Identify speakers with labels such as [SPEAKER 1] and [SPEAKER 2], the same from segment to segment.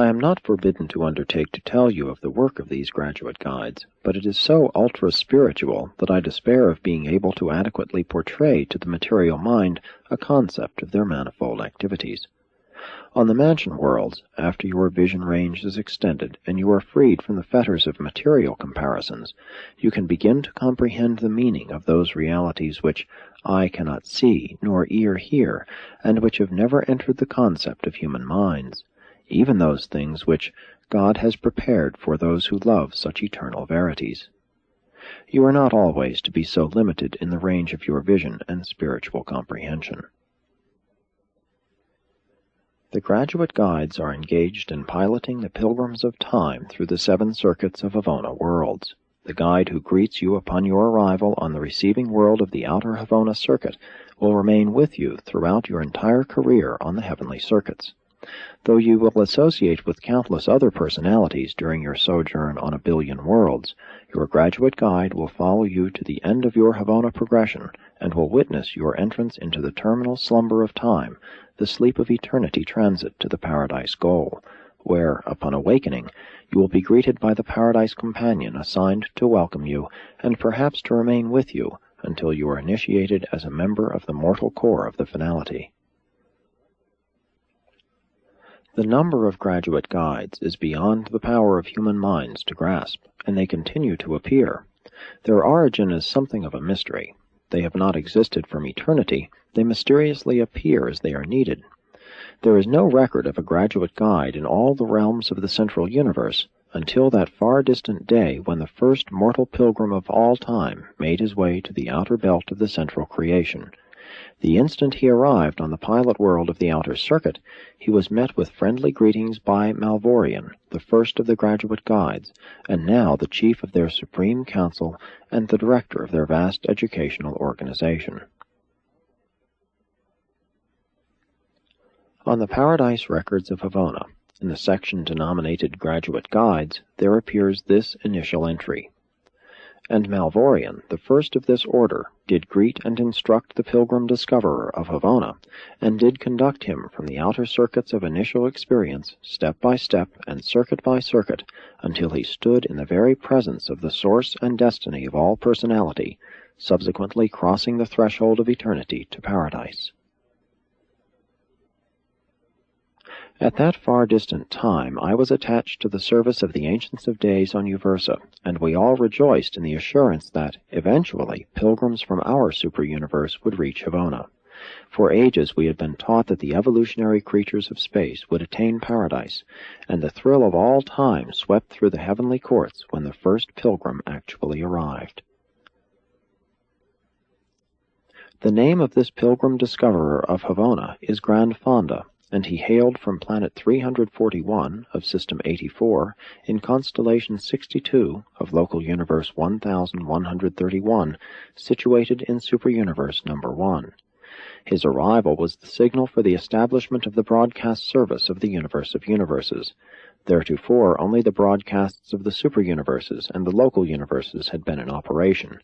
[SPEAKER 1] I am not forbidden to undertake to tell you of the work of these graduate guides, but it is so ultra-spiritual that I despair of being able to adequately portray to the material mind a concept of their manifold activities. On the mansion worlds, after your vision range is extended and you are freed from the fetters of material comparisons, you can begin to comprehend the meaning of those realities which eye cannot see nor ear hear, and which have never entered the concept of human minds, even those things which God has prepared for those who love such eternal verities. You are not always to be so limited in the range of your vision and spiritual comprehension. The graduate guides are engaged in piloting the pilgrims of time through the 7 circuits of Havona worlds. The guide who greets you upon your arrival on the receiving world of the outer Havona circuit will remain with you throughout your entire career on the heavenly circuits. Though you will associate with countless other personalities during your sojourn on 1 billion worlds, your graduate guide will follow you to the end of your Havona progression and will witness your entrance into the terminal slumber of time, the sleep of eternity transit to the paradise goal, where, upon awakening, you will be greeted by the paradise companion assigned to welcome you and perhaps to remain with you until you are initiated as a member of the mortal core of the finality. The number of graduate guides is beyond the power of human minds to grasp, and they continue to appear. Their origin is something of a mystery. They have not existed from eternity. They mysteriously appear as they are needed. There is no record of a graduate guide in all the realms of the central universe until that far-distant day when the first mortal pilgrim of all time made his way to the outer belt of the central creation. The instant he arrived on the pilot world of the outer circuit, he was met with friendly greetings by Malvorian, the first of the graduate guides, and now the chief of their supreme council and the director of their vast educational organization. On the Paradise Records of Havona, in the section denominated Graduate Guides, there appears this initial entry. And Malvorian, the first of this order, did greet and instruct the pilgrim discoverer of Havona, and did conduct him from the outer circuits of initial experience, step by step and circuit by circuit, until he stood in the very presence of the source and destiny of all personality, subsequently crossing the threshold of eternity to paradise. At that far-distant time I was attached to the service of the Ancients of Days on Uversa, and we all rejoiced in the assurance that, eventually, pilgrims from our super-universe would reach Havona. For ages we had been taught that the evolutionary creatures of space would attain paradise, and the thrill of all time swept through the heavenly courts when the first pilgrim actually arrived. The name of this pilgrim discoverer of Havona is Grand Fonda, and he hailed from planet 341 of System 84 in constellation 62 of local universe 1131, situated in superuniverse number 1. His arrival was the signal for the establishment of the broadcast service of the universe of universes. Theretofore only the broadcasts of the superuniverses and the local universes had been in operation,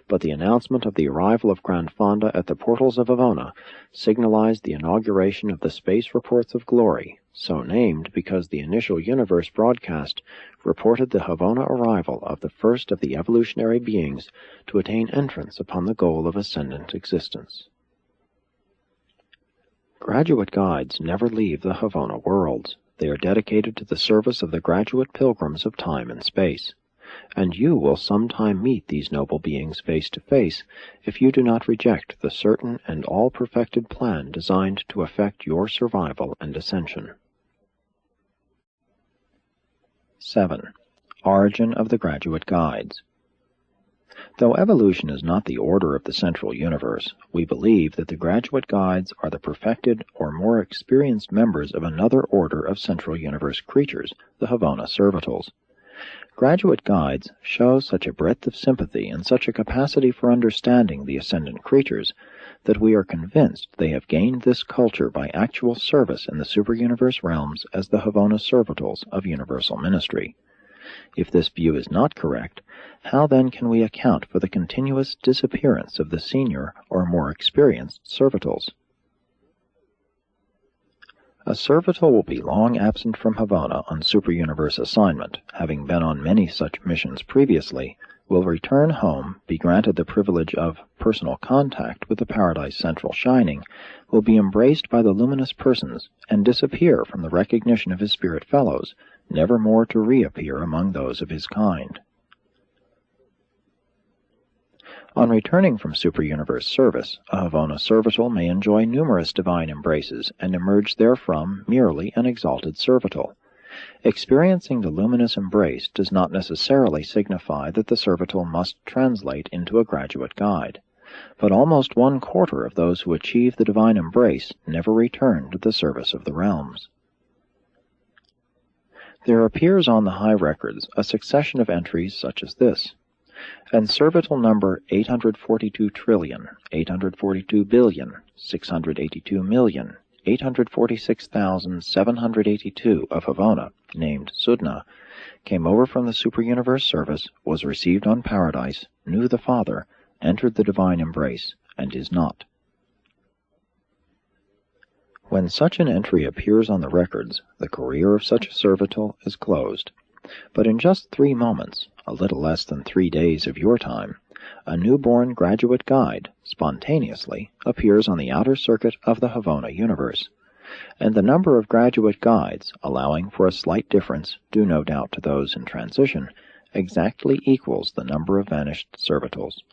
[SPEAKER 1] but the announcement of the arrival of Grand Fonda at the portals of Havona signalized the inauguration of the Space Reports of Glory, so named because the initial universe broadcast reported the Havona arrival of the first of the evolutionary beings to attain entrance upon the goal of ascendant existence. Graduate guides never leave the Havona worlds. They are dedicated to the service of the graduate pilgrims of time and space. And you will sometime meet these noble beings face to face if you do not reject the certain and all-perfected plan designed to effect your survival and ascension. 7. Origin of the Graduate Guides. Though evolution is not the order of the central universe, we believe that the graduate guides are the perfected or more experienced members of another order of central universe creatures, the Havona servitals. Graduate guides show such a breadth of sympathy and such a capacity for understanding the ascendant creatures that we are convinced they have gained this culture by actual service in the superuniverse realms as the Havona servitals of universal ministry. If this view is not correct, how then can we account for the continuous disappearance of the senior or more experienced servitals? A servitor will be long absent from Havona on super-universe assignment, having been on many such missions previously, will return home, be granted the privilege of personal contact with the Paradise Central Shining, will be embraced by the luminous persons, and disappear from the recognition of his spirit fellows, never more to reappear among those of his kind. On returning from super-universe service, a Havona servitor may enjoy numerous divine embraces and emerge therefrom merely an exalted servitor. Experiencing the luminous embrace does not necessarily signify that the servitor must translate into a graduate guide, but almost 1/4 of those who achieve the divine embrace never return to the service of the realms. There appears on the high records a succession of entries such as this: and servitor number 842,842,682,846,782 of Havona, named Sudna, came over from the super-universe service, was received on Paradise, knew the Father, entered the divine embrace, and is not. When such an entry appears on the records, the career of such a servitor is closed. But in just 3 moments, a little less than 3 days of your time, a newborn graduate guide, spontaneously, appears on the outer circuit of the Havona universe, and the number of graduate guides, allowing for a slight difference, due no doubt to those in transition, exactly equals the number of vanished servitors.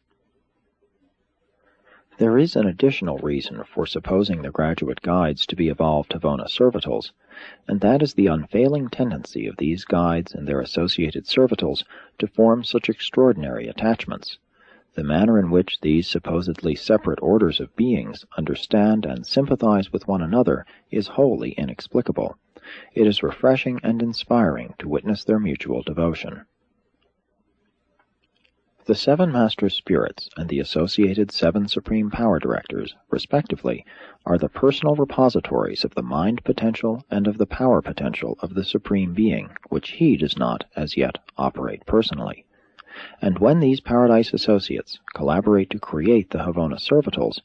[SPEAKER 1] There is an additional reason for supposing the graduate guides to be evolved Havona servitors, and that is the unfailing tendency of these guides and their associated servitors to form such extraordinary attachments. The manner in which these supposedly separate orders of beings understand and sympathize with one another is wholly inexplicable. It is refreshing and inspiring to witness their mutual devotion. The 7 Master Spirits and the associated 7 Supreme Power Directors, respectively, are the personal repositories of the mind potential and of the power potential of the Supreme Being, which he does not, as yet, operate personally. And when these Paradise Associates collaborate to create the Havona servitors,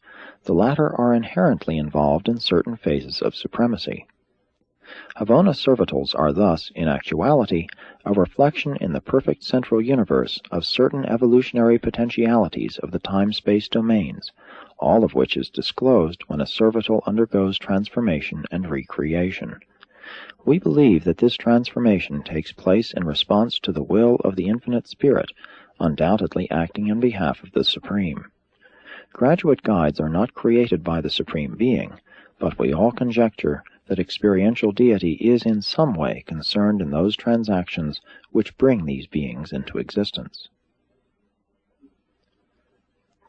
[SPEAKER 1] the latter are inherently involved in certain phases of supremacy. Havona servitors are thus, in actuality, a reflection in the perfect central universe of certain evolutionary potentialities of the time-space domains, all of which is disclosed when a servitor undergoes transformation and recreation. We believe that this transformation takes place in response to the will of the Infinite Spirit, undoubtedly acting in behalf of the Supreme. Graduate guides are not created by the Supreme Being, but we all conjecture that experiential deity is in some way concerned in those transactions which bring these beings into existence.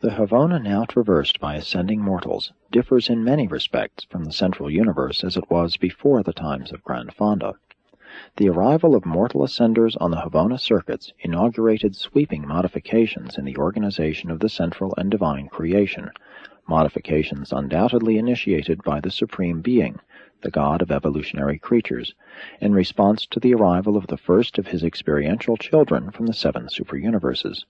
[SPEAKER 1] The Havona now traversed by ascending mortals differs in many respects from the central universe as it was before the times of Grand Fonda. The arrival of mortal ascenders on the Havona circuits inaugurated sweeping modifications in the organization of the central and divine creation, modifications undoubtedly initiated by the Supreme Being, the God of evolutionary creatures, in response to the arrival of the first of his experiential children from the 7 super-universes.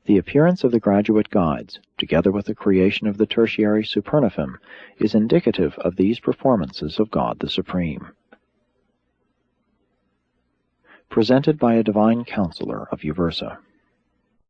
[SPEAKER 1] The appearance of the graduate guides, together with the creation of the tertiary supernophim, is indicative of these performances of God the Supreme. Presented by a divine counselor of Uversa.